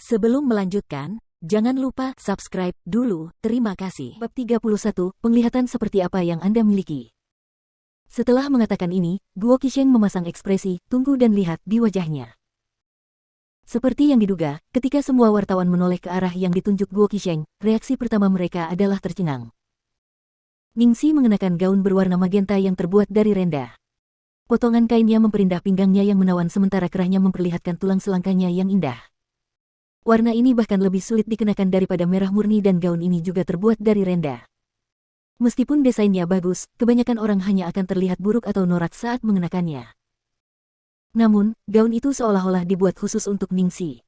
Sebelum melanjutkan, jangan lupa subscribe dulu. Terima kasih. Bab 31, penglihatan seperti apa yang Anda miliki. Setelah mengatakan ini, Guo Qisheng memasang ekspresi tunggu dan lihat di wajahnya. Seperti yang diduga, ketika semua wartawan menoleh ke arah yang ditunjuk Guo Qisheng, reaksi pertama mereka adalah tercengang. Ningxi mengenakan gaun berwarna magenta yang terbuat dari renda. Potongan kainnya memperindah pinggangnya yang menawan sementara kerahnya memperlihatkan tulang selangkanya yang indah. Warna ini bahkan lebih sulit dikenakan daripada merah murni dan gaun ini juga terbuat dari renda. Meskipun desainnya bagus, kebanyakan orang hanya akan terlihat buruk atau norak saat mengenakannya. Namun, gaun itu seolah-olah dibuat khusus untuk Ningxi.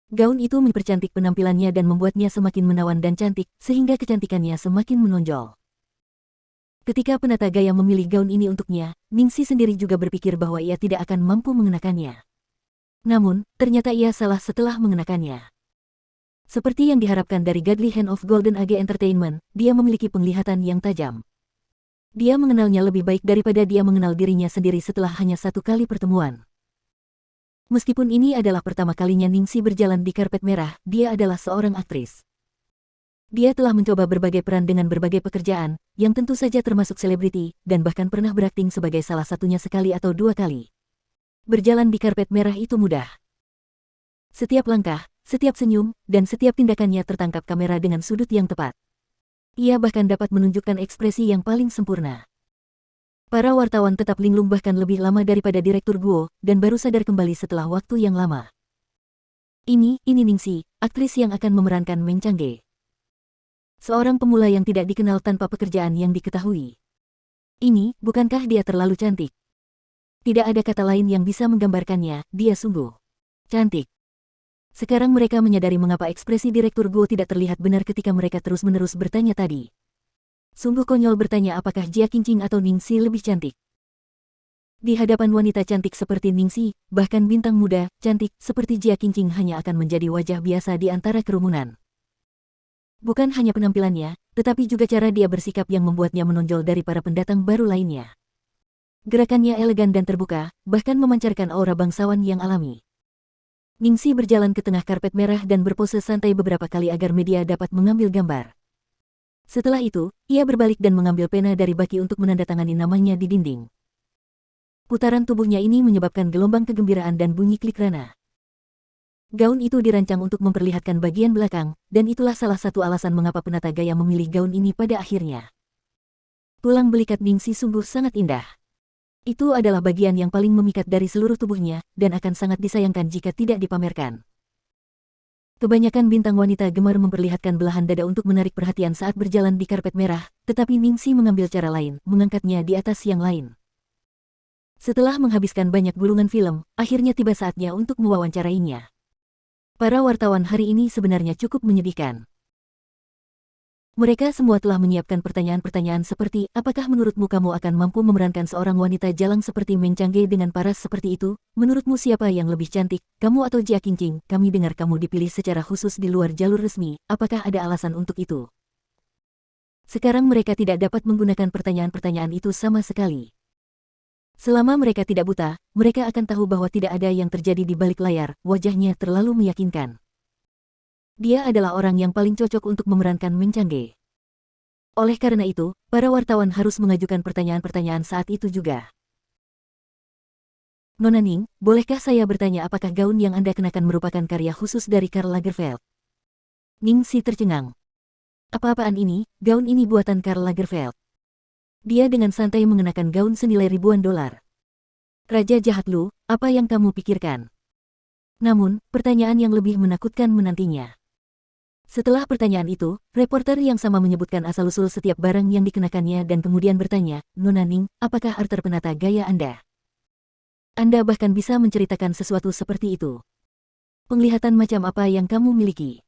Gaun itu mempercantik penampilannya dan membuatnya semakin menawan dan cantik, sehingga kecantikannya semakin menonjol. Ketika penata gaya memilih gaun ini untuknya, Ningxi sendiri juga berpikir bahwa ia tidak akan mampu mengenakannya. Namun, ternyata ia salah setelah mengenakannya. Seperti yang diharapkan dari Godly Hand of Golden Age Entertainment, dia memiliki penglihatan yang tajam. Dia mengenalnya lebih baik daripada dia mengenal dirinya sendiri setelah hanya satu kali pertemuan. Meskipun ini adalah pertama kalinya Ningxi berjalan di karpet merah, dia adalah seorang aktris. Dia telah mencoba berbagai peran dengan berbagai pekerjaan, yang tentu saja termasuk selebriti, dan bahkan pernah berakting sebagai salah satunya sekali atau dua kali. Berjalan di karpet merah itu mudah. Setiap langkah, setiap senyum, dan setiap tindakannya tertangkap kamera dengan sudut yang tepat. Ia bahkan dapat menunjukkan ekspresi yang paling sempurna. Para wartawan tetap linglung bahkan lebih lama daripada Direktur Guo, dan baru sadar kembali setelah waktu yang lama. Ini Ningxi, aktris yang akan memerankan Meng Changge. Seorang pemula yang tidak dikenal tanpa pekerjaan yang diketahui. Ini, bukankah dia terlalu cantik? Tidak ada kata lain yang bisa menggambarkannya, dia sungguh cantik. Sekarang mereka menyadari mengapa ekspresi Direktur Guo tidak terlihat benar ketika mereka terus-menerus bertanya tadi. Sungguh konyol bertanya apakah Jia Qingqing atau Ningxi lebih cantik. Di hadapan wanita cantik seperti Ningxi, bahkan bintang muda, cantik, seperti Jia Qingqing hanya akan menjadi wajah biasa di antara kerumunan. Bukan hanya penampilannya, tetapi juga cara dia bersikap yang membuatnya menonjol dari para pendatang baru lainnya. Gerakannya elegan dan terbuka, bahkan memancarkan aura bangsawan yang alami. Ningxi berjalan ke tengah karpet merah dan berpose santai beberapa kali agar media dapat mengambil gambar. Setelah itu, ia berbalik dan mengambil pena dari baki untuk menandatangani namanya di dinding. Putaran tubuhnya ini menyebabkan gelombang kegembiraan dan bunyi klik rana. Gaun itu dirancang untuk memperlihatkan bagian belakang, dan itulah salah satu alasan mengapa penata gaya memilih gaun ini pada akhirnya. Tulang belikat Ningxi sungguh sangat indah. Itu adalah bagian yang paling memikat dari seluruh tubuhnya, dan akan sangat disayangkan jika tidak dipamerkan. Kebanyakan bintang wanita gemar memperlihatkan belahan dada untuk menarik perhatian saat berjalan di karpet merah, tetapi Ningxi mengambil cara lain, mengangkatnya di atas yang lain. Setelah menghabiskan banyak gulungan film, akhirnya tiba saatnya untuk mewawancarainya. Para wartawan hari ini sebenarnya cukup menyedihkan. Mereka semua telah menyiapkan pertanyaan-pertanyaan seperti, apakah menurutmu kamu akan mampu memerankan seorang wanita jalang seperti Meng Changge dengan paras seperti itu? Menurutmu siapa yang lebih cantik, kamu atau Jia Qingqing? Kami dengar kamu dipilih secara khusus di luar jalur resmi, apakah ada alasan untuk itu? Sekarang mereka tidak dapat menggunakan pertanyaan-pertanyaan itu sama sekali. Selama mereka tidak buta, mereka akan tahu bahwa tidak ada yang terjadi di balik layar, wajahnya terlalu meyakinkan. Dia adalah orang yang paling cocok untuk memerankan Meng Changge. Oleh karena itu, para wartawan harus mengajukan pertanyaan-pertanyaan saat itu juga. Nona Ning, bolehkah saya bertanya apakah gaun yang Anda kenakan merupakan karya khusus dari Karl Lagerfeld? Ningxi tercengang. Apa-apaan ini, gaun ini buatan Karl Lagerfeld. Dia dengan santai mengenakan gaun senilai ribuan dolar. Raja jahat lu, apa yang kamu pikirkan? Namun, pertanyaan yang lebih menakutkan menantinya. Setelah pertanyaan itu, reporter yang sama menyebutkan asal-usul setiap barang yang dikenakannya dan kemudian bertanya, Nona Ning, apakah arter penata gaya Anda? Anda bahkan bisa menceritakan sesuatu seperti itu. Penglihatan macam apa yang kamu miliki?